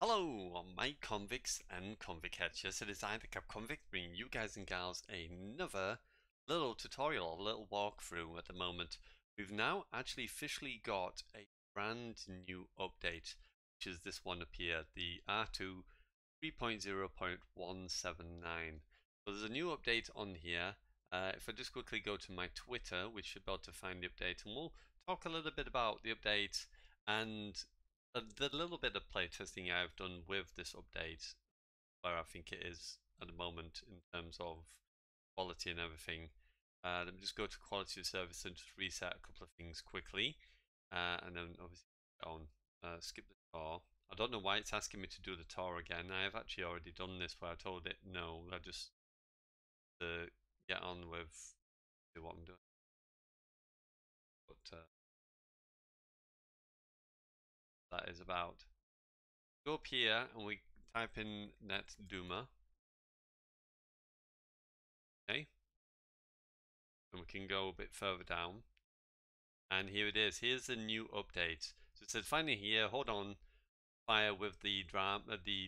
Hello, my convicts and convict heads. Yes, it is I, the Convict, bringing you guys and gals another little tutorial, a little walkthrough at the moment. We've now actually officially got a brand new update, which is this one up here, the R2 3.0.179. So there's a new update on here. If I just quickly go to my Twitter, we should be able to find the update, and we'll talk a little bit about the update and the little bit of playtesting I've done with this update, where I think it is at the moment in terms of quality and everything. Let me just go to quality of service and just reset a couple of things quickly, and then obviously skip the tour. I don't know why it's asking me to do the tour again. I have actually already done this where I told it no. I just get on with what I'm doing. But that is about. Go up here and we type in Netduma. Okay. And we can go a bit further down. And here it is. Here's the new update. So it said finally here, hold on, fire with the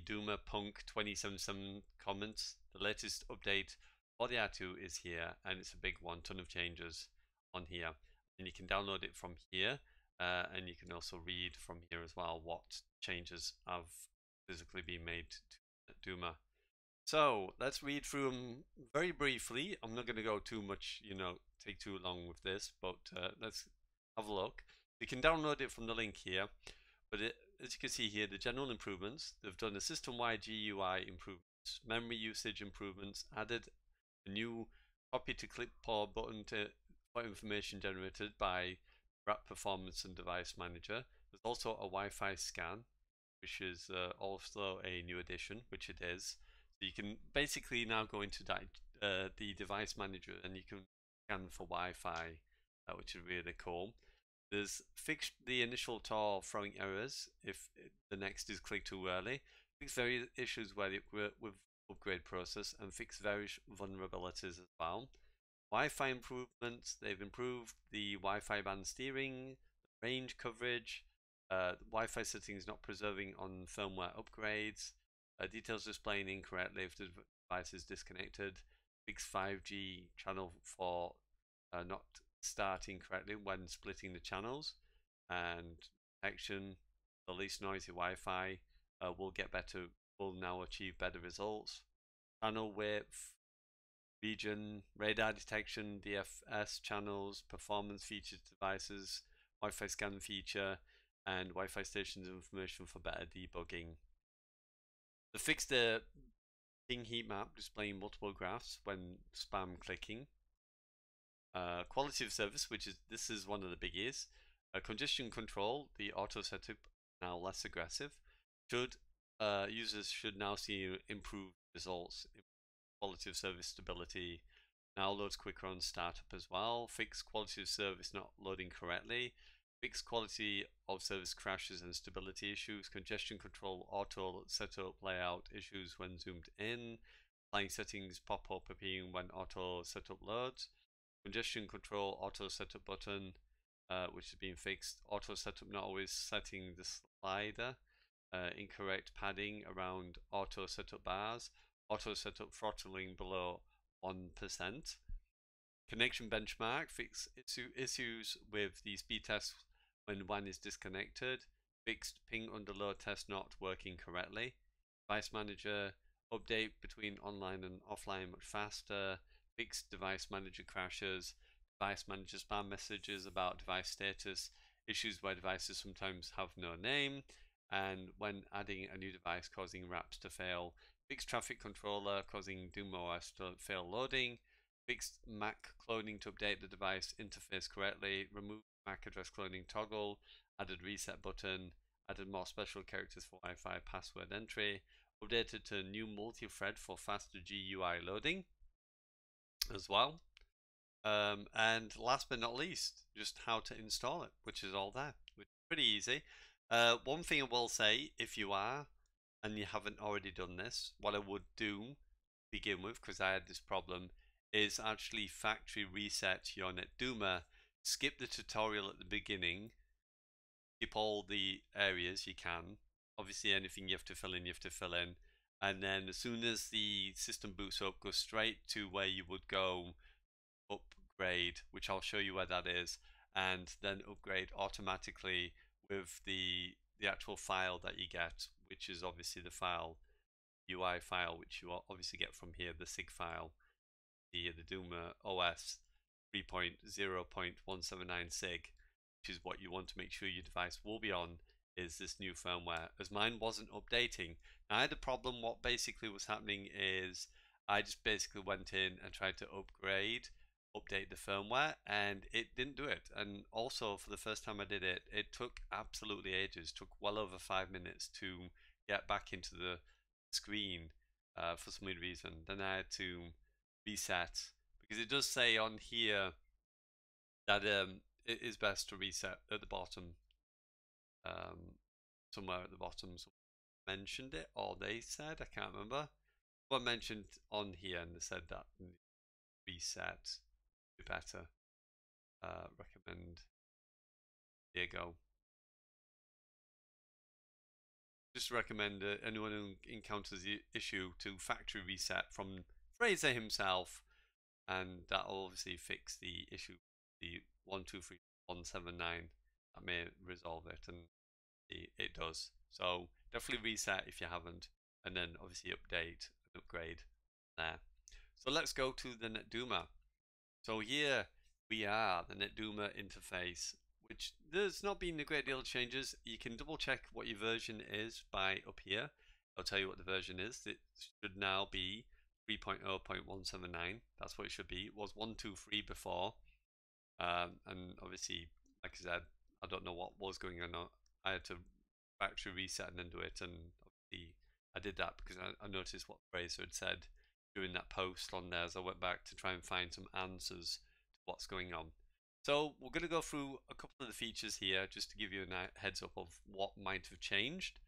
Duma Punk 2077 comments. The latest update for the R2 is here, and it's a big one, ton of changes on here. And you can download it from here, and you can also read from here as well what changes have physically been made to Duma. So let's read through them very briefly. I'm not going to go too much, take too long with this, but let's have a look. You can download it from the link here, but as you can see here, the general improvements, they've done a system-wide GUI improvements, memory usage improvements, added a new copy to clipboard button for information generated by Wrap Performance and Device Manager. There's also a Wi-Fi scan, which is also a new addition, which it is. So you can basically now go into the device manager and you can scan for Wi-Fi, which is really cool. There's fixed the initial tour throwing errors if the next is clicked too early. Fix various issues with upgrade process and fix various vulnerabilities as well. Wi-Fi improvements, they've improved the Wi-Fi band steering, range coverage, Wi-Fi settings not preserving on firmware upgrades, details displaying incorrectly if the device is disconnected, fix 5G channel for not starting correctly when splitting the channels, and detection, the least noisy Wi-Fi will now achieve better results. Channel width, region, radar detection, DFS channels, performance features devices, Wi-Fi scan feature, and Wi-Fi stations information for better debugging. They fixed the ping heat map displaying multiple graphs when spam clicking. Quality of service, this is one of the biggies. Congestion control, the auto setup now less aggressive. Users should now see improved results. Quality of service stability now loads quicker on startup as well. Fixed quality of service not loading correctly. Fixed quality of service crashes and stability issues. Congestion control auto setup layout issues when zoomed in. Applying settings pop up appearing when auto setup loads. Congestion control auto setup button, which has been fixed. Auto setup not always setting the slider. Incorrect padding around auto setup bars. Auto setup throttling below 1%. Connection benchmark, fix issues with the speed test when WAN is disconnected. Fixed ping under load test not working correctly. Device manager, update between online and offline much faster. Fixed device manager crashes. Device manager spam messages about device status. Issues where devices sometimes have no name. And when adding a new device causing wraps to fail. Fixed traffic controller causing Duma OS to fail loading. Fixed MAC cloning to update the device interface correctly. Remove MAC address cloning toggle. Added reset button. Added more special characters for Wi-Fi password entry. Updated to new multi-thread for faster GUI loading as well. And last but not least, just how to install it, which is all there, which is pretty easy. One thing I will say, if you are and you haven't already done this, what I would do to begin with, because I had this problem, is actually factory reset your Netduma, skip the tutorial at the beginning, skip all the areas you can, obviously anything you have to fill in, you have to fill in. And then as soon as the system boots up, go straight to where you would go upgrade, which I'll show you where that is, and then upgrade automatically with the actual file that you get, which is obviously the file UI file, which you obviously get from here, the SIG file, the Duma OS 3.0.179 SIG, which is what you want to make sure your device will be on, is this new firmware, as mine wasn't updating. Now, I had a problem. What basically was happening is I just basically went in and tried to update the firmware, and it didn't do it. And also, for the first time I did it, it took absolutely ages. It took well over 5 minutes to get back into the screen for some weird reason. Then I had to reset, because it does say on here that it is best to reset at the bottom, somewhere at the bottom. Someone mentioned it, or they said, I can't remember. Someone mentioned on here, and they said that reset would be better. Recommend. There you go. Just recommend anyone who encounters the issue to factory reset from Fraser himself, and that'll obviously fix the issue. The 123179, that may resolve it, and it does. So definitely reset if you haven't, and then obviously update and upgrade there. So let's go to the Netduma. So here we are, the Netduma interface, which there's not been a great deal of changes. You can double check what your version is by up here. I'll tell you what the version is. It should now be 3.0.179. That's what it should be. It was 123 before. And obviously, like I said, I don't know what was going on. I had to factory reset and then do it. And obviously, I did that because I noticed what Fraser had said during that post on there, as I went back to try and find some answers to what's going on. So we're going to go through a couple of the features here just to give you a heads up of what might have changed.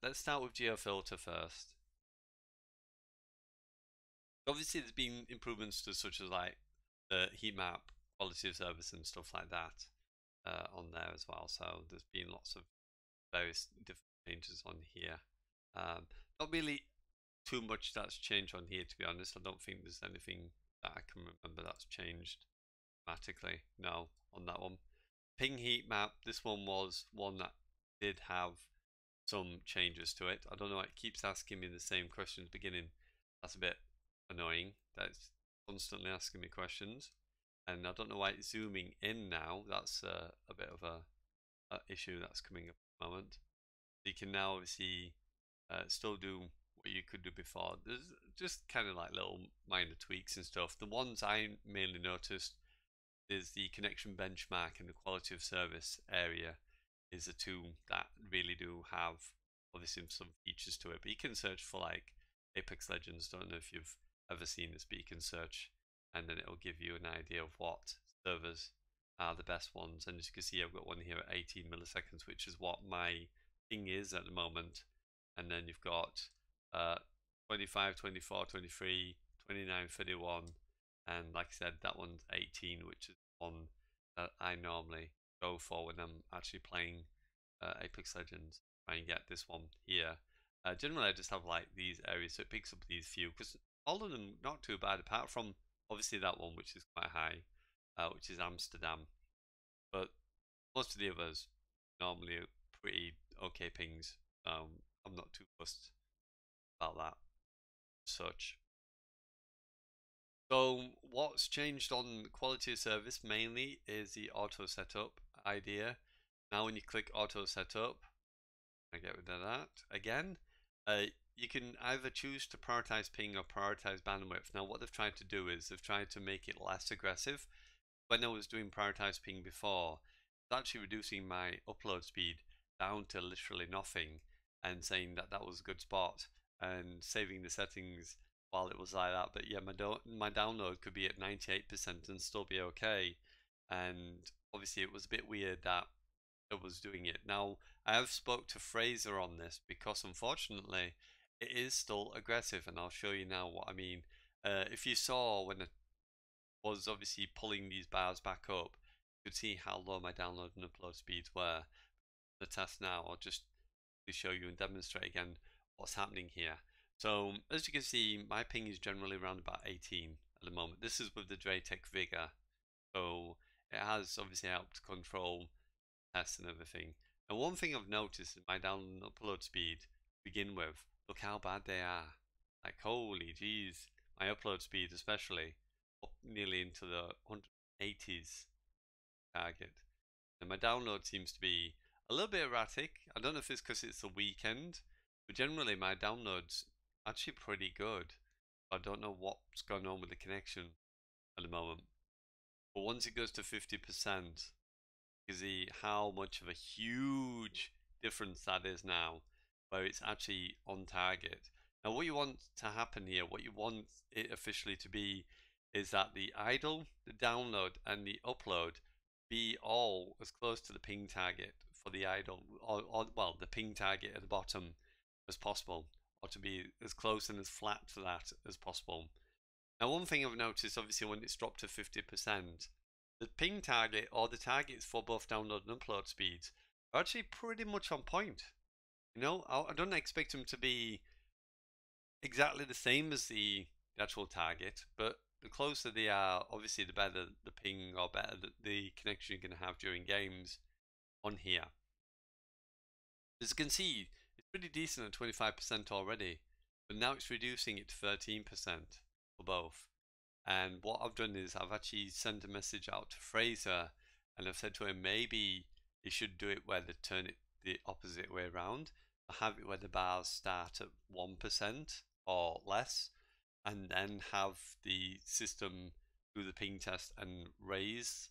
Let's start with Geofilter first. Obviously, there's been improvements to such as like the heat map, quality of service, and stuff like that on there as well. So there's been lots of various different changes on here. Not really too much that's changed on here, to be honest. I don't think there's anything that I can remember that's changed dramatically. No, on that one. Ping heat map, this one was one that did have some changes to it. I don't know, it keeps asking me the same questions beginning. That's a bit annoying. That's constantly asking me questions. And I don't know why it's zooming in now. That's a bit of a issue that's coming up at the moment. You can now obviously still do what you could do before. There's just kind of like little minor tweaks and stuff. The ones I mainly noticed is the connection benchmark and the quality of service area is the two that really do have obviously some features to it. But you can search for like Apex Legends. Don't know if you've ever seen this, but you can search and then it'll give you an idea of what servers are the best ones. And as you can see, I've got one here at 18 milliseconds, which is what my ping is at the moment. And then you've got 25, 24, 23, 29, 31, and like I said, that one's 18, which is one that I normally go for when I'm actually playing Apex Legends. Try and get this one here. Generally, I just have like these areas, so it picks up these few, because all of them not too bad, apart from obviously that one, which is quite high, which is Amsterdam. But most of the others normally are pretty okay pings. I'm not too fussed about that such. So what's changed on quality of service mainly is the auto setup idea. Now when you click auto setup, I get rid of that again. You can either choose to prioritize ping or prioritize bandwidth. Now what they've tried to do is they've tried to make it less aggressive. When I was doing prioritize ping before, it's actually reducing my upload speed down to literally nothing and saying that that was a good spot and saving the settings while it was like that. But yeah, my download could be at 98% and still be okay. And obviously it was a bit weird that it was doing it. Now I have spoke to Fraser on this because unfortunately it is still aggressive, and I'll show you now what I mean. If you saw when it was obviously pulling these bars back up, you could see how low my download and upload speeds were. The test now, I'll just show you and demonstrate again what's happening here. So as you can see, my ping is generally around about 18 at the moment. This is with the Draytech Vigor, so it has obviously helped control tests and everything. And one thing I've noticed is my download and upload speed to begin with. Look how bad they are. Like, holy jeez. My upload speed especially, up nearly into the 180s target. And my download seems to be a little bit erratic. I don't know if it's because it's the weekend, but generally my download's actually pretty good. I don't know what's going on with the connection at the moment. But once it goes to 50%, you see how much of a huge difference that is now, where it's actually on target. Now what you want to happen here, what you want it officially to be, is that the idle, the download and the upload be all as close to the ping target for the idle, or well, the ping target at the bottom as possible, or to be as close and as flat to that as possible. Now one thing I've noticed, obviously when it's dropped to 50%, the ping target or the targets for both download and upload speeds are actually pretty much on point. You know, I don't expect them to be exactly the same as the actual target, but the closer they are, obviously the better the ping or better the connection you're going to have during games on here. As you can see, it's pretty decent at 25% already, but now it's reducing it to 13% for both. And what I've done is I've actually sent a message out to Fraser, and I've said to him maybe he should do it where they turn it the opposite way around. Have it where the bars start at 1% or less, and then have the system do the ping test and raise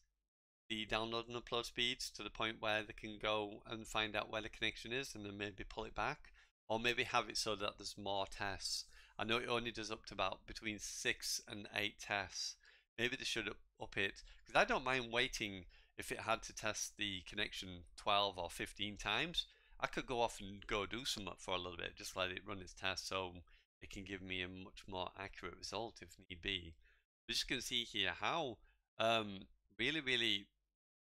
the download and upload speeds to the point where they can go and find out where the connection is and then maybe pull it back, or maybe have it so that there's more tests. I know it only does up to about between 6 and 8 tests. Maybe they should up it, because I don't mind waiting. If it had to test the connection 12 or 15 times, I could go off and go do something for a little bit, just let it run its test so it can give me a much more accurate result if need be. But just going to see here how really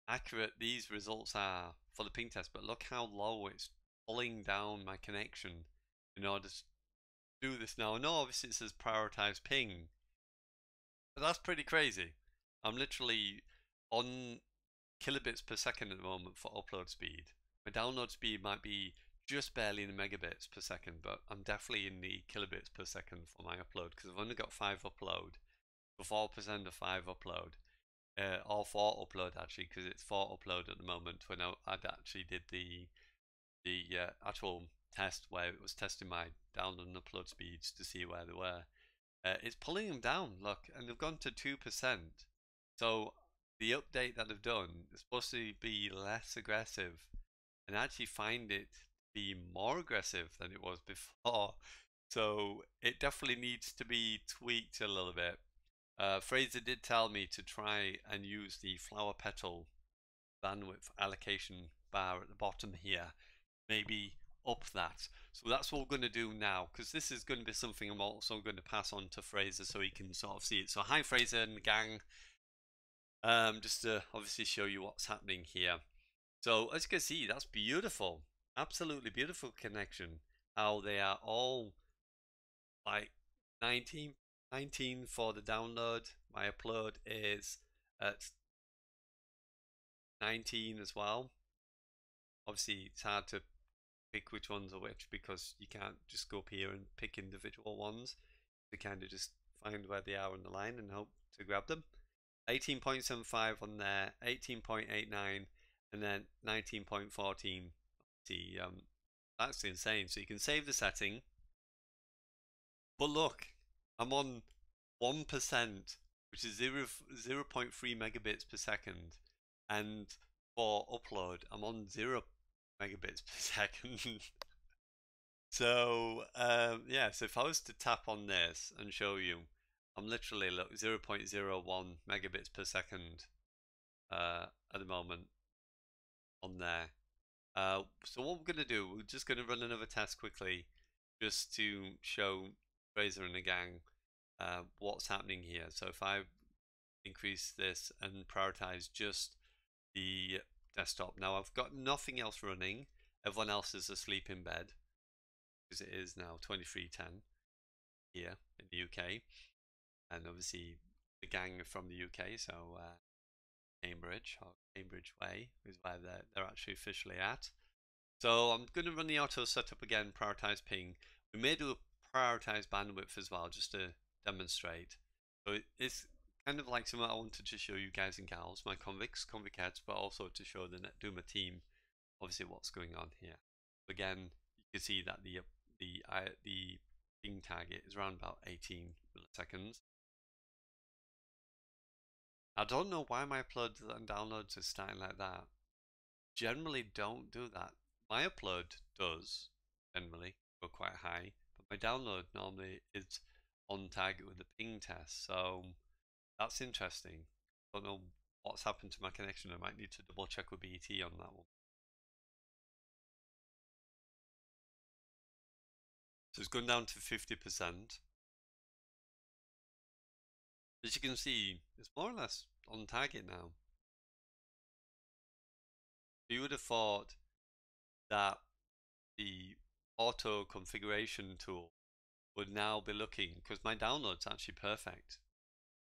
accurate these results are for the ping test, but look how low it's pulling down my connection in order to do this now. I know obviously it says prioritize ping, but that's pretty crazy. I'm literally on kilobits per second at the moment for upload speed. My download speed might be just barely in the megabits per second, but I'm definitely in the kilobits per second for my upload, because I've only got 5 upload, for 4% of 5 upload. Or 4 upload actually, because it's 4 upload at the moment. When I'd actually did the actual test where it was testing my download and upload speeds to see where they were, it's pulling them down. Look, and they've gone to 2%. So the update that they've done is supposed to be less aggressive, and actually find it to be more aggressive than it was before. So it definitely needs to be tweaked a little bit. Fraser did tell me to try and use the flower petal bandwidth allocation bar at the bottom here, maybe up that. So that's what we're going to do now, because this is going to be something I'm also going to pass on to Fraser so he can sort of see it. So hi Fraser and gang, just to obviously show you what's happening here. So as you can see, that's beautiful, absolutely beautiful connection. How they are all like 19 for the download. My upload is at 19 as well. Obviously it's hard to pick which ones are which, because you can't just go up here and pick individual ones. You kind of just find where they are on the line and hope to grab them. 18.75 on there, 18.89, and then 19.14. See, that's insane. So you can save the setting, but look, I'm on 1%, which is 0.3 megabits per second, and for upload I'm on 0 megabits per second. So yeah, so if I was to tap on this and show you, I'm literally 0.01 megabits per second at the moment on there. So what we're going to do, we're just going to run another test quickly just to show Fraser and the gang what's happening here. So if I increase this and prioritize just the desktop, now I've got nothing else running. Everyone else is asleep in bed because it is now 23:10 here in the UK, and obviously the gang are from the UK, so Cambridge or Cambridge Way is where they're actually officially at. So I'm going to run the auto setup again, prioritize ping. We may do a prioritize bandwidth as well, just to demonstrate. So it's kind of like something I wanted to show you guys and gals, my convicts, convict heads, but also to show the Netduma team, obviously what's going on here. Again, you can see that the ping target is around about 18 milliseconds. I don't know why my uploads and downloads are starting like that. Generally don't do that. My upload does generally go quite high, but my download normally is on target with the ping test, so that's interesting. Don't know what's happened to my connection. I might need to double check with BT on that one. So it's gone down to 50%. As you can see, it's more or less on target now. You would have thought that the auto configuration tool would now be looking, because my download's actually perfect.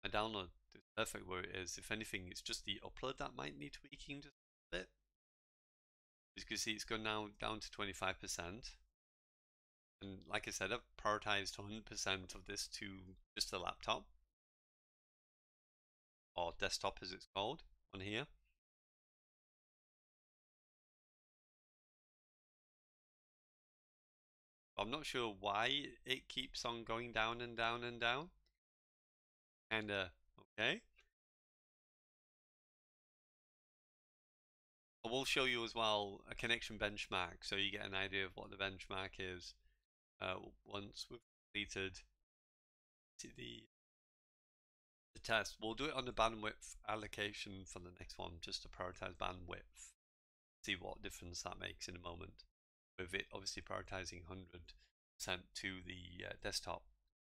My download is perfect where it is. If anything, it's just the upload that might need tweaking just a bit. As you can see, it's gone now down to 25%. And like I said, I've prioritized 100% of this to just the laptop, or desktop as it's called on here. I'm not sure why it keeps on going down and down and down. Kinda okay. I will show you as well a connection benchmark so you get an idea of what the benchmark is once we've completed the test. We'll do it on the bandwidth allocation for the next one, just to prioritize bandwidth. See what difference that makes in a moment. With it obviously prioritizing 100% to the desktop.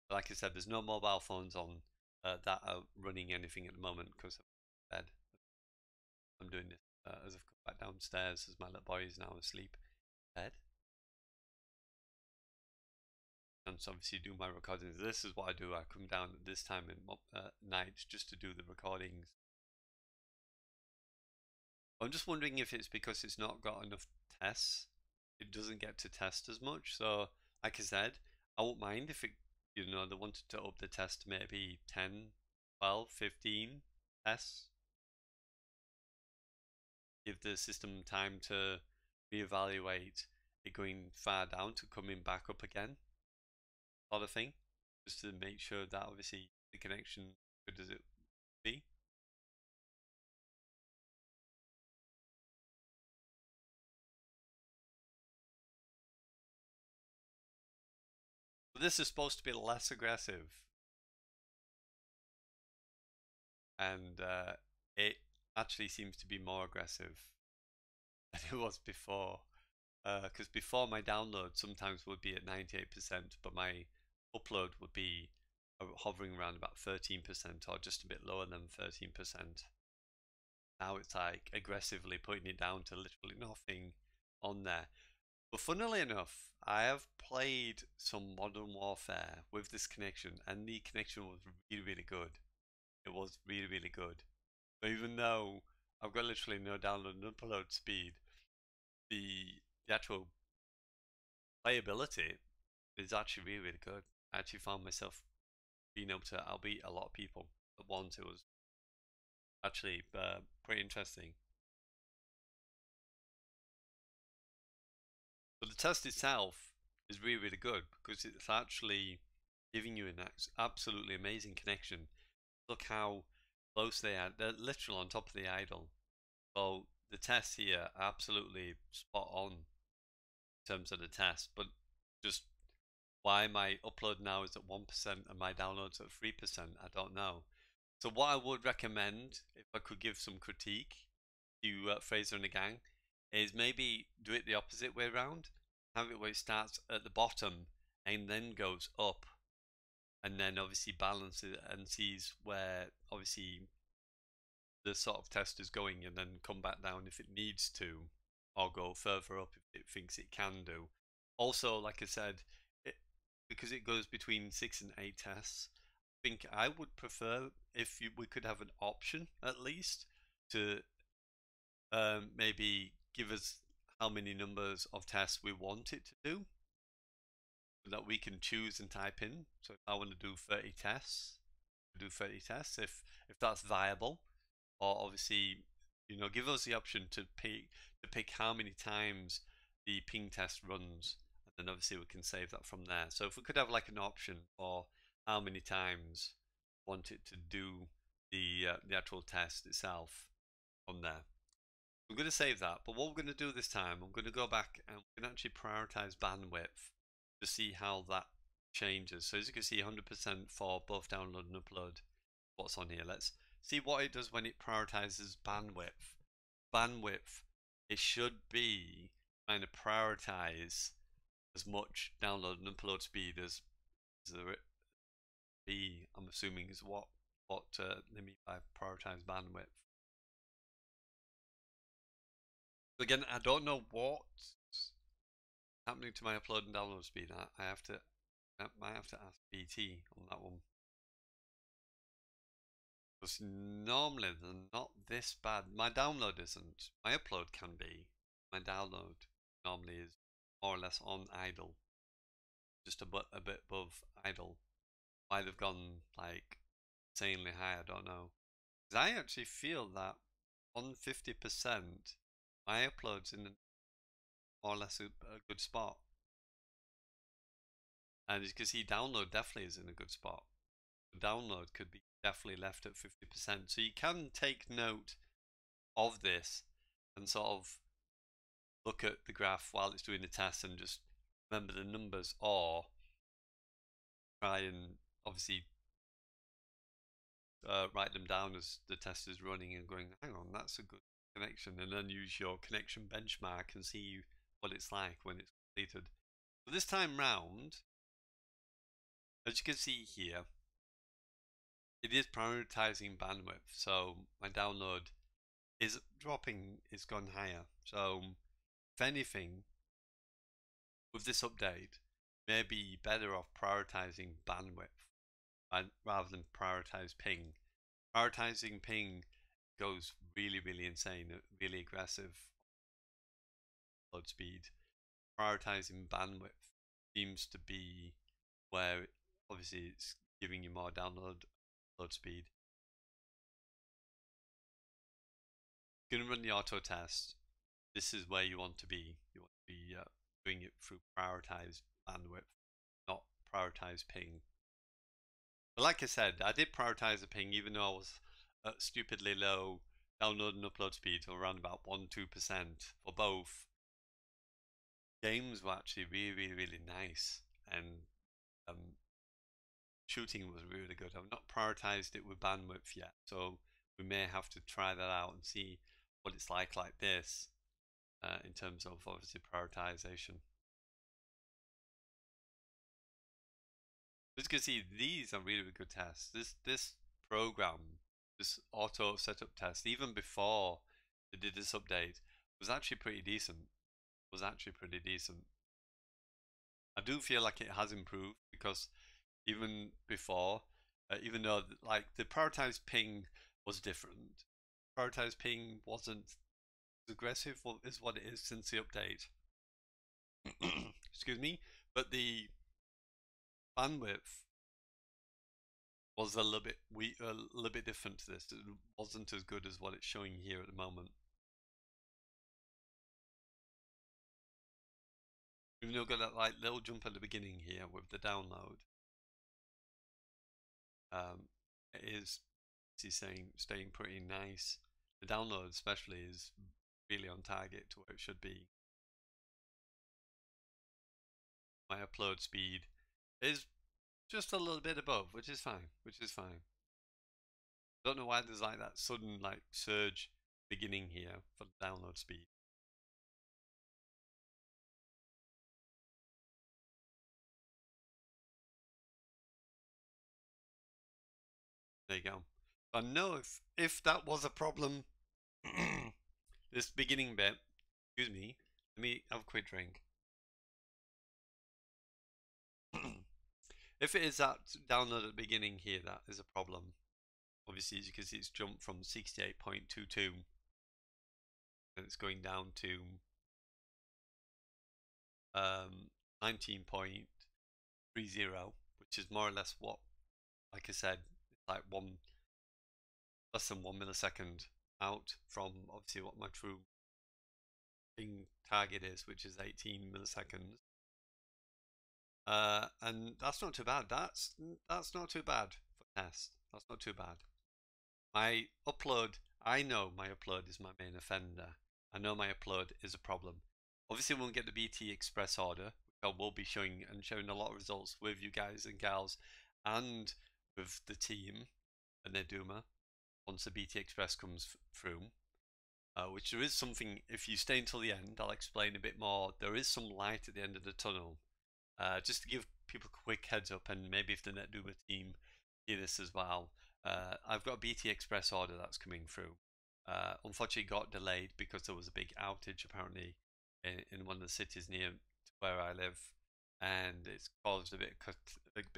But like I said, there's no mobile phones on that are running anything at the moment because I'm in bed. I'm doing this as I've come back downstairs as my little boy is now asleep in bed. And so obviously do my recordings. This is what I do. I come down at this time at night just to do the recordings. I'm just wondering if it's because it's not got enough tests. It doesn't get to test as much. So like I said, I won't mind if it, you know, they wanted to up the test to maybe 10, 12, 15 tests. Give the system time to reevaluate it going far down to coming back up again, sort of thing, just to make sure that obviously the connection good as it be. But this is supposed to be less aggressive, and it actually seems to be more aggressive than it was before. Because before my download sometimes would be at 98%, but my upload would be hovering around about 13% or just a bit lower than 13%. Now it's like aggressively putting it down to literally nothing on there. But funnily enough, I have played some Modern Warfare with this connection, and the connection was really, really good. It was really, really good. So even though I've got literally no download and upload speed, the actual playability is actually really, really good. I actually found myself being able to outbeat a lot of people at once. It was actually pretty interesting. But the test itself is really, really good because it's actually giving you an absolutely amazing connection. Look how close they are. They're literally on top of the idol. So the tests here are absolutely spot on in terms of the test. But just why my upload now is at 1% and my downloads at 3%, I don't know. So what I would recommend, if I could give some critique to Fraser and the gang, is maybe do it the opposite way around. Have it where it starts at the bottom and then goes up, and then obviously balances and sees where obviously the sort of test is going, and then come back down if it needs to. or go further up if it thinks it can do. Also, like I said, because it goes between 6 and 8 tests, I think I would prefer if we could have an option at least to maybe give us how many numbers of tests we want it to do, that we can choose and type in. So if I want to do 30 tests, do 30 tests if that's viable, or obviously, you know, give us the option to pick how many times the ping test runs, and then obviously we can save that from there. So if we could have like an option for how many times we want it to do the actual test itself from there. I'm going to save that, but what we're going to do this time, I'm going to go back and we're going to actually prioritize bandwidth to see how that changes. So as you can see, 100% for both download and upload. What's on here? Let's see what it does when it prioritizes bandwidth. Bandwidth, it should be trying to prioritize as much download and upload speed as there be. I'm assuming is what they mean by prioritize bandwidth. So again, I don't know what's happening to my upload and download speed. I might have to ask BT on that one. Because normally they're not this bad. My download isn't. My upload can be. My download normally is more or less on idle. Just a bit above idle. Why they've gone like insanely high, I don't know. Because I actually feel that on 50%, my upload's in more or less a good spot. And as you can see, download definitely is in a good spot. The download could be definitely left at 50%. So you can take note of this and sort of look at the graph while it's doing the test and just remember the numbers, or try and obviously write them down as the test is running and going, hang on, that's a good connection, and then use your connection benchmark and see what it's like when it's completed. So this time round, as you can see here, it is prioritizing bandwidth. So my download is dropping, it's gone higher. So if anything, with this update, maybe better off prioritizing bandwidth rather than prioritize ping. Prioritizing ping goes really insane, really aggressive load speed. Prioritizing bandwidth seems to be where obviously it's giving you more download load speed. You're going to run the auto test. This is where you want to be. You want to be doing it through prioritized bandwidth, not prioritize ping. But like I said, I did prioritize the ping even though I was at stupidly low download and upload speed, around about 1-2% for both. Games were actually really nice, and shooting was really good. I've not prioritized it with bandwidth yet, so we may have to try that out and see what it's like this in terms of obviously prioritization. As you can see, these are really good tests. This program, this auto setup test, even before they did this update, was actually pretty decent. I do feel like it has improved, because even before, even though like the prioritized ping was different, prioritized ping wasn't as aggressive is what it is since the update. Excuse me, but the bandwidth was a little bit different to this. It wasn't as good as what it's showing here at the moment. Even though we've got that like little jump at the beginning here with the download, it is staying pretty nice. The download especially is really on target to where it should be. My upload speed is just a little bit above, which is fine. Don't know why there's like that sudden like surge beginning here for the download speed. There you go. I know if that was a problem, this beginning bit, Excuse me. Let me have a quick drink. If it is that download at the beginning here, that is a problem. Obviously, as you can see, it's jumped from 68.22 and it's going down to 19.30, which is more or less what, like I said, it's like less than 1 millisecond out from obviously what my true thing target is, which is 18 milliseconds. And that's not too bad. That's not too bad for test. That's not too bad. My upload, I know my upload is my main offender. I know my upload is a problem. Obviously, we won't get the BT Express order, which I will be showing a lot of results with you guys and gals, and with the team and Netduma once the BT Express comes through. Which there is something. If you stay until the end, I'll explain a bit more. There is some light at the end of the tunnel. Just to give people a quick heads up, and maybe if the Netduma team hear this as well, I've got a BT Express order that's coming through. Unfortunately, got delayed because there was a big outage apparently in one of the cities near to where I live, and it's caused a bit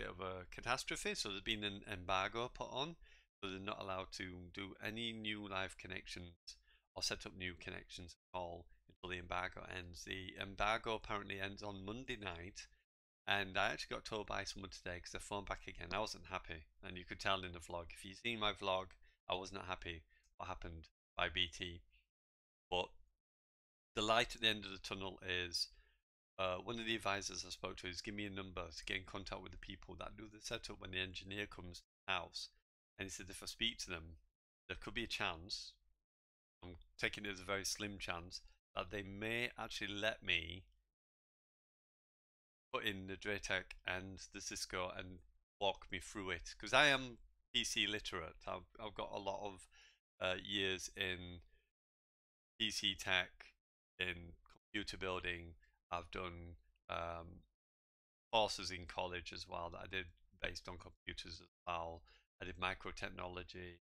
of a catastrophe. So there's been an embargo put on, so they're not allowed to do any new live connections or set up new connections at all until the embargo ends. The embargo apparently ends on Monday night. And I actually got told by someone today because I phoned back again. I wasn't happy, and you could tell in the vlog. If you've seen my vlog, I was not happy what happened by BT. But the light at the end of the tunnel is one of the advisors I spoke to is give me a number to get in contact with the people that do the setup when the engineer comes to the house. And he said if I speak to them, there could be a chance. I'm taking it as a very slim chance that they may actually let me put in the Draytech and the Cisco and walk me through it because I am PC literate. I've got a lot of years in PC tech, in computer building. I've done courses in college as well that I did based on computers as well. I did microtechnology,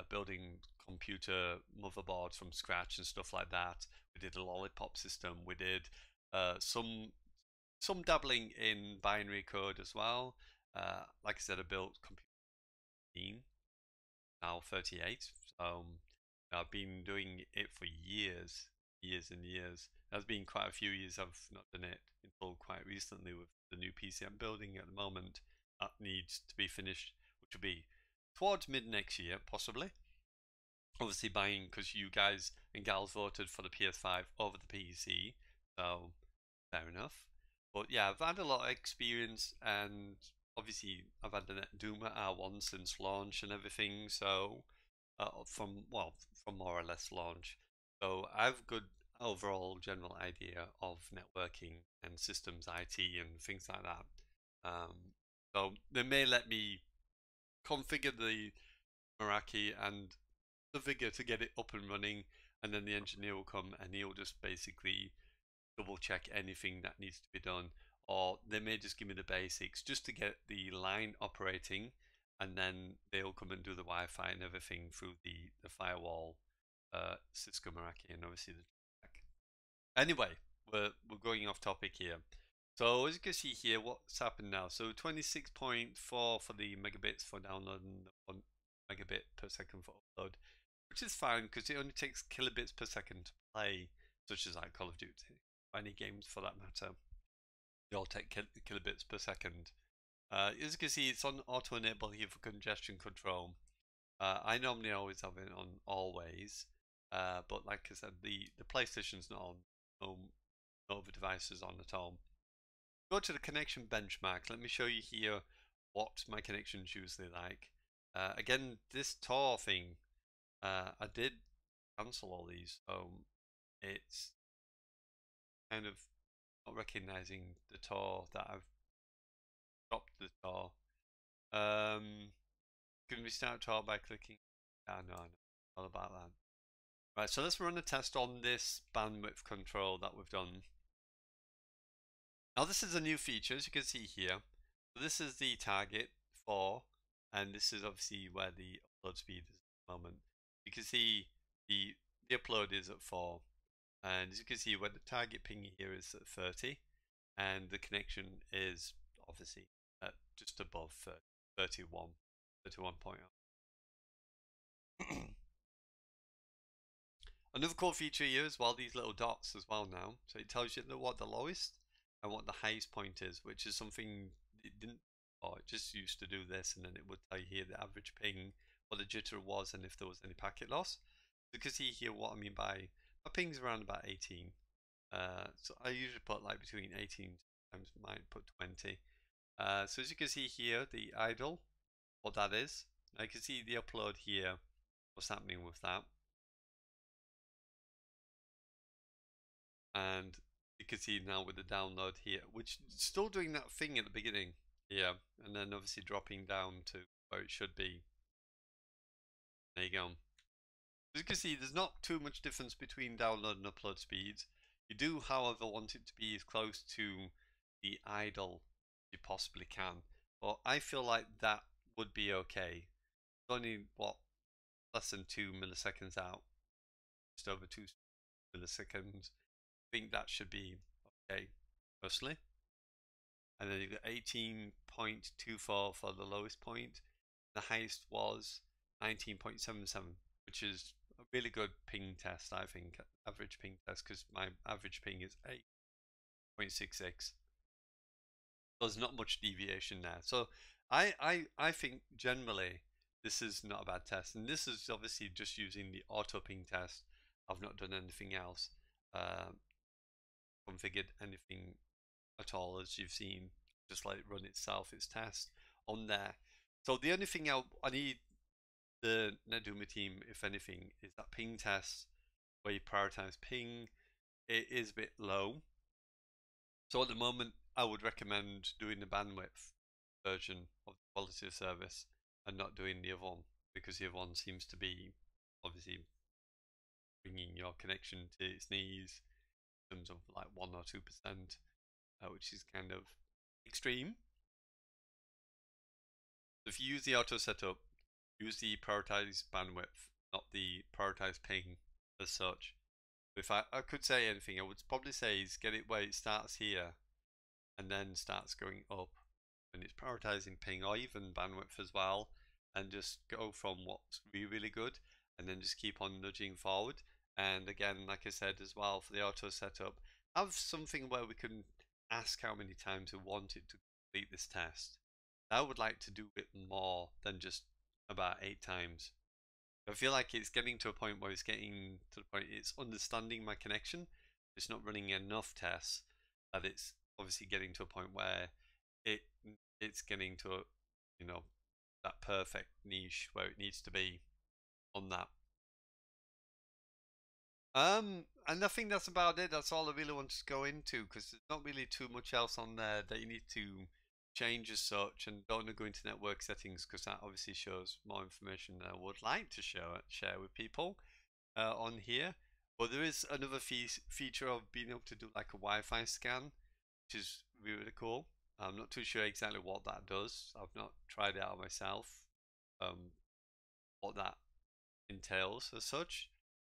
building computer motherboards from scratch and stuff like that. We did a lollipop system. We did some dabbling in binary code as well. Like I said, I built computer now 38. So I've been doing it for years and years. There's been quite a few years I've not done it until quite recently with the new PC I'm building at the moment. That needs to be finished, which will be towards mid next year, possibly. Obviously buying because you guys and gals voted for the PS5 over the PC, so fair enough. But yeah, I've had a lot of experience, and obviously I've had the Netduma R1 since launch and everything. So from more or less launch, so I have a good overall general idea of networking and systems IT and things like that. So they may let me configure the Meraki and the Vigor to get it up and running, and then the engineer will come and he'll just basically double check anything that needs to be done, or they may just give me the basics just to get the line operating, and then they'll come and do the Wi-Fi and everything through the firewall, Cisco Meraki, and obviously the track. Anyway, we're going off topic here. So as you can see here, what's happened now? So 26.4 for the megabits for download and 1 megabit per second for upload, which is fine because it only takes kilobits per second to play, such as like Call of Duty, any games for that matter. They all take kilobits per second. As you can see, it's on auto enable here for congestion control. I normally always have it on always, but like I said, the PlayStation's not on. No other devices on at all. Go to the connection benchmark. Let me show you here what my connection's usually like. Again, this Tor thing, I did cancel all these, so it's kind of not recognizing the Tor that I've stopped the Tor. Can we start Tor by clicking? I know all about that. Right, so let's run a test on this bandwidth control that we've done. Now this is a new feature, as you can see here. So this is the target for, and this is obviously where the upload speed is at the moment. You can see the upload is at 4. And as you can see, when the target ping here is at 30, and the connection is obviously at just above 31, 31.0. Another cool feature here as well, these little dots as well now. So it tells you what the lowest and what the highest point is, which is something it didn't, or it just used to do this, and then it would tell you here the average ping, what the jitter was, and if there was any packet loss. You can see here what I mean by my ping's around about 18. So I usually put like between 18, sometimes might put 20. So as you can see here, the idle, what that is. I can see the upload here, what's happening with that. And you can see now with the download here, which is still doing that thing at the beginning here, and then obviously dropping down to where it should be. There you go. As you can see, there's not too much difference between download and upload speeds. You do, however, want it to be as close to the idle as you possibly can. But I feel like that would be okay. It's only, what, less than 2 milliseconds out. Just over 2 milliseconds. I think that should be okay, personally. And then you've got 18.24 for the lowest point. The highest was 19.77, which is a really good ping test, I think, average ping test, because my average ping is 8.66. There's not much deviation there. So I think generally this is not a bad test, and this is obviously just using the auto ping test. I've not done anything else, configured anything at all, as you've seen. Just let it run itself, its test on there. So the only thing I need the Netduma team, if anything, is that ping test where you prioritize ping. It is a bit low. So at the moment, I would recommend doing the bandwidth version of the quality of service and not doing the other one, because the other one seems to be obviously bringing your connection to its knees in terms of like 1 or 2%, which is kind of extreme. If you use the auto setup, use the prioritized bandwidth, not the prioritized ping as such. If I could say anything, I would probably say is get it where it starts here and then starts going up when it's prioritizing ping or even bandwidth as well, and just go from what's really good and then just keep on nudging forward. And again, like I said as well, for the auto setup, have something where we can ask how many times we want it to complete this test. I would like to do it more than just about 8 times. I feel like it's getting to a point where it's getting to the point it's understanding my connection. It's not running enough tests that it's obviously getting to a point where it's getting to a, you know, that perfect niche where it needs to be on that. And I think that's about it. That's all I really want to go into, because there's not really too much else on there that you need to change as such, and don't want to go into network settings because that obviously shows more information than I would like to share with people on here. But there is another feature of being able to do like a Wi-Fi scan, which is really cool. I'm not too sure exactly what that does. I've not tried it out myself, what that entails as such,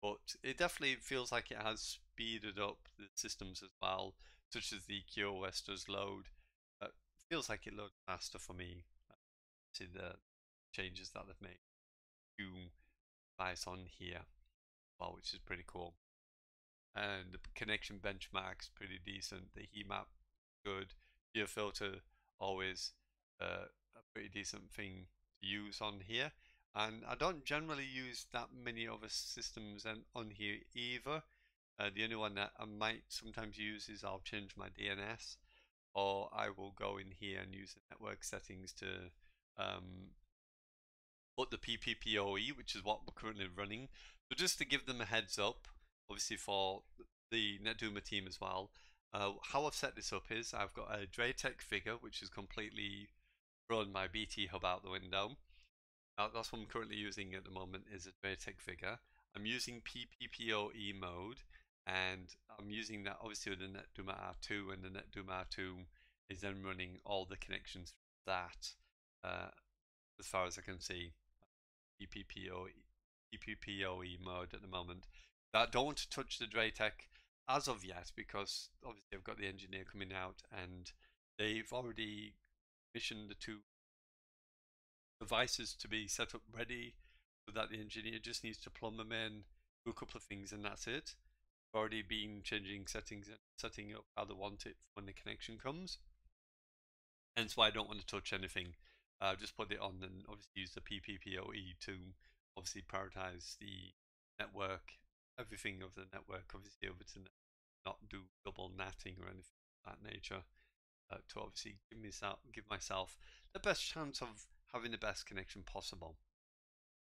but it definitely feels like it has speeded up the systems as well, such as the QoS does load. Feels like it loads faster for me. See the changes that they've made to device on here, well, which is pretty cool. And the connection benchmark's pretty decent. The heat map good. Geofilter always a pretty decent thing to use on here. And I don't generally use that many other systems on here either. The only one that I might sometimes use is I'll change my DNS, or I will go in here and use the network settings to put the PPPoE, which is what we're currently running. So just to give them a heads up, obviously for the Netduma team as well, how I've set this up is I've got a Draytech figure, which is completely thrown my BT hub out the window. That's what I'm currently using at the moment, is a Draytech figure. I'm using PPPoE mode, and I'm using that obviously with the Netduma R2, and the Netduma R2 is then running all the connections through that, as far as I can see. PPPoE mode at the moment. I don't want to touch the Draytech as of yet, because obviously I've got the engineer coming out and they've already commissioned the two devices to be set up ready, so that the engineer just needs to plumb them in, do a couple of things, and that's it. Already been changing settings and setting up how they want it when the connection comes. Hence why I don't want to touch anything. Just put it on and obviously use the PPPoE to obviously prioritize the network, everything of the network, obviously over to not do double natting or anything of that nature. To obviously give myself the best chance of having the best connection possible.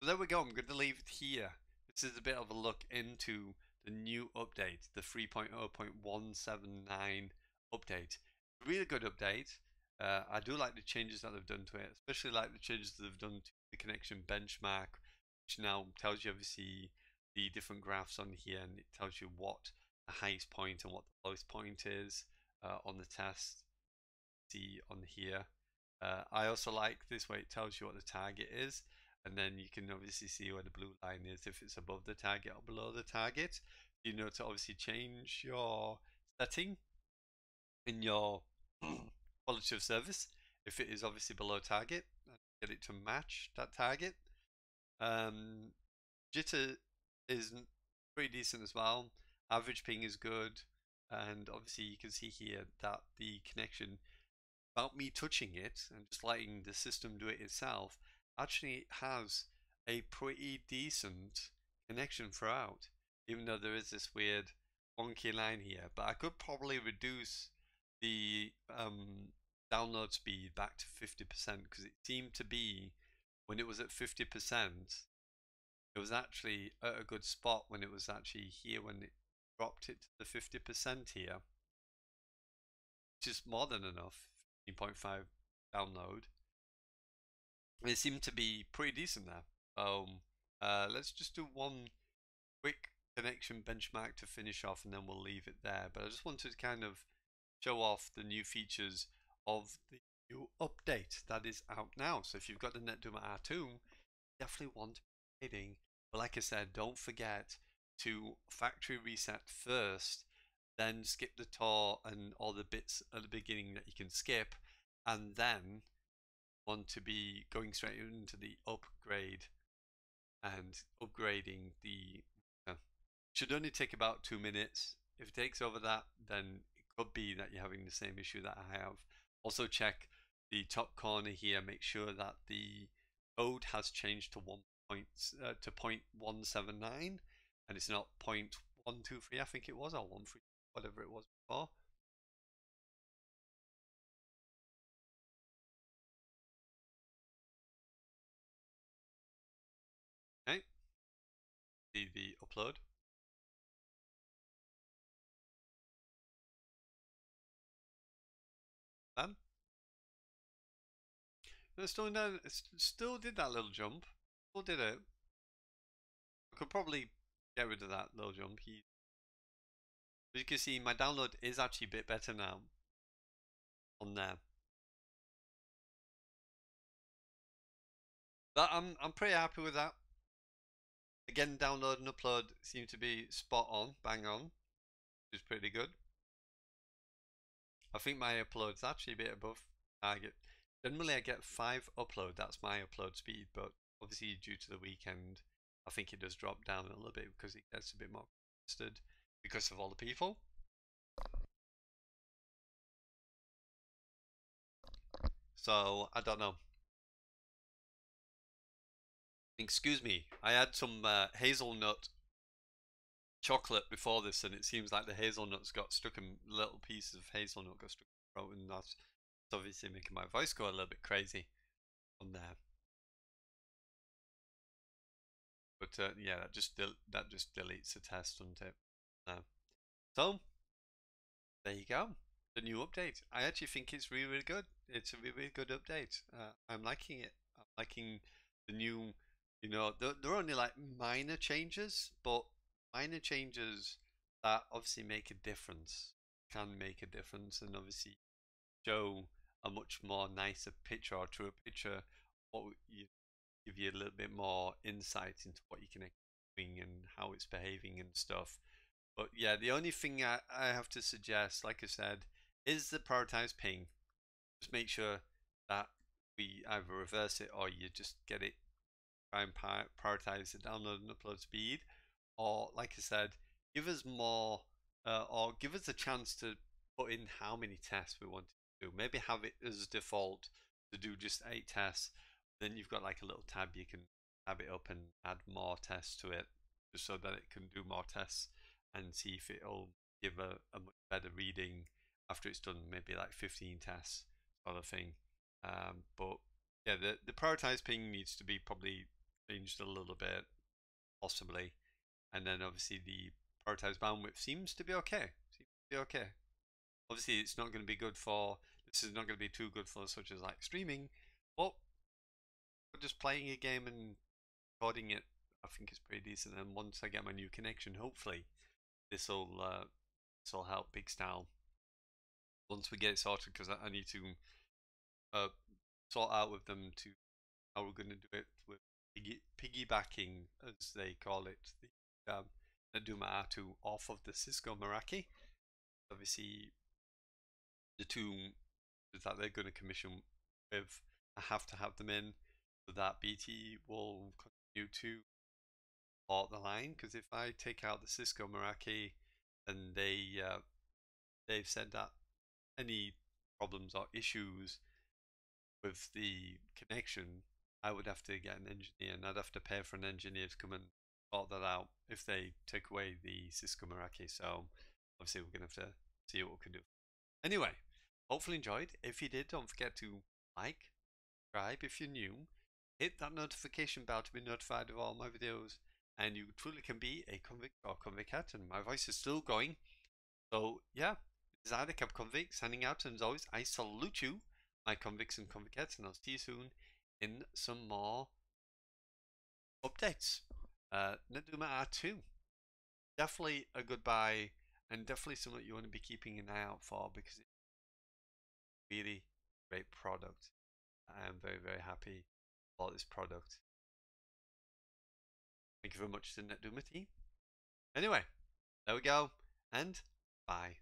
So there we go. I'm going to leave it here. This is a bit of a look into the new update, the 3.0.179 update. Really good update. I do like the changes that they've done to it, especially like the changes that they've done to the connection benchmark, which now tells you obviously the different graphs on here, and it tells you what the highest point and what the lowest point is on the test. See on here. I also like this way it tells you what the target is, and then you can obviously see where the blue line is, if it's above the target or below the target. You know to obviously change your setting in your quality of service if it is obviously below target, and get it to match that target. Jitter is pretty decent as well. Average ping is good, and obviously you can see here that the connection, without me touching it and just letting the system do it itself, actually has a pretty decent connection throughout, even though there is this weird wonky line here. But I could probably reduce the download speed back to 50%, because it seemed to be, when it was at 50%, it was actually at a good spot when it was actually here, when it dropped it to the 50% here, which is more than enough. 15.5 download. It seemed to be pretty decent there. Let's just do one quick connection benchmark to finish off, and then we'll leave it there. But I just wanted to kind of show off the new features of the new update that is out now. So if you've got the Netduma R2, definitely want to be updating. But like I said, don't forget to factory reset first, then skip the tour and all the bits at the beginning that you can skip, and then want to be going straight into the upgrade and upgrading the should only take about 2 minutes. If it takes over that, then it could be that you're having the same issue that I have. Also check the top corner here, make sure that the code has changed to 0.179 and it's not 0.123, I think it was, or 13, whatever it was before. Okay, see the upload. Then it still did that little jump. Still did it. I could probably get rid of that little jump. As you can see, my download is actually a bit better now on there. But I'm pretty happy with that. Again, download and upload seem to be spot on, bang on, which is pretty good. I think my upload's actually a bit above target. Generally, I get 5 upload. That's my upload speed, but obviously due to the weekend, I think it does drop down a little bit because it gets a bit more congested because of all the people. So I don't know. Excuse me, I had some hazelnut chocolate before this, and it seems like the hazelnuts got stuck in, little pieces of hazelnut got stuck in my throat, and that's obviously making my voice go a little bit crazy on there. But yeah, that just deletes the test, doesn't it? So there you go, the new update. I actually think it's really, really good. It's a really, really good update. I'm liking it. I'm liking the new, they're only like minor changes, but minor changes that obviously make a difference, can make a difference, and obviously show a much more nicer picture, or truer picture, what you give you a little bit more insight into what you can doing and how it's behaving and stuff. But yeah, the only thing I have to suggest, like I said, is the prioritize ping. Just make sure that we either reverse it or you just get it, try and prioritize the download and upload speed. Or, like I said, give us more, or give us a chance to put in how many tests we want to do. Maybe have it as default to do just 8 tests. Then you've got like a little tab you can tab it up and add more tests to it, just so that it can do more tests and see if it'll give a much better reading after it's done maybe like 15 tests sort of thing. But yeah, the prioritize ping needs to be probably changed a little bit, possibly. And then obviously the prioritize bandwidth seems to be okay. Obviously, it's not going to be good for. This is not going to be too good for such as like streaming, but just playing a game and recording it, I think it's pretty decent. And once I get my new connection, hopefully this will help big style. Once we get it sorted, because I need to sort out with them to how we're going to do it with piggybacking, as they call it, the Netduma R2 off of the Cisco Meraki. Obviously, the two that they're going to commission with, I have to have them in so that BT will continue to support the line. Because if I take out the Cisco Meraki, and they've said that any problems or issues with the connection, I would have to get an engineer, and I'd have to pay for an engineer to come and sort that out if they take away the Cisco Meraki. So obviously we're going to have to see what we can do. Anyway, hopefully enjoyed. If you did, don't forget to like, subscribe if you're new, hit that notification bell to be notified of all my videos, and you truly can be a convict or convict cat, and my voice is still going. So yeah, this is Kept Convict signing out, and as always, I salute you, my convicts and convict cats, and I'll see you soon in some more updates. Netduma R2, definitely a good buy, and definitely something you want to be keeping an eye out for, because it's really great product. I am very, very happy about this product. Thank you very much to the Netduma team. Anyway, there we go, and bye.